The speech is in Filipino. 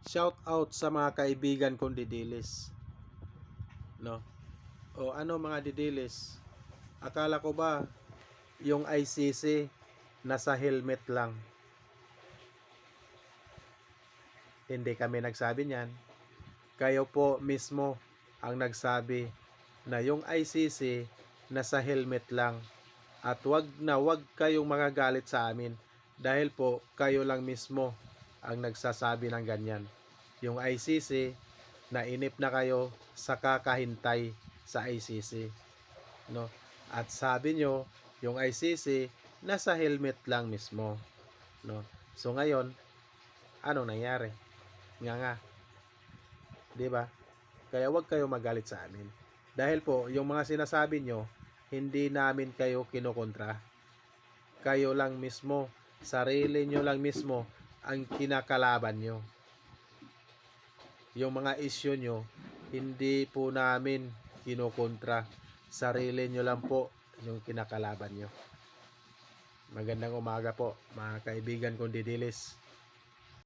Shout out sa mga kaibigan kong didilis. No? O ano mga didilis? Akala ko ba yung ICC nasa helmet lang? Hindi kami nagsabi niyan. Kayo po mismo ang nagsabi na yung ICC nasa helmet lang. At wag kayong magagalit sa amin dahil po kayo lang mismo ang nagsasabi ng ganyan. Yung ICC, nainip na kayo sa kakahintay sa ICC. No? At sabi nyo, yung ICC, nasa helmet lang mismo. No? So ngayon, anong nangyari? Nga. 'Di ba? Kaya wag kayo magalit sa amin. Dahil po, yung mga sinasabi nyo, hindi namin kayo kinukontra. Kayo lang mismo, sarili nyo lang mismo ang kinakalaban nyo. Yung mga issue nyo, hindi po namin kinukontra. Sarili nyo lang po yung kinakalaban nyo. Magandang umaga po, mga kaibigan kong didilis.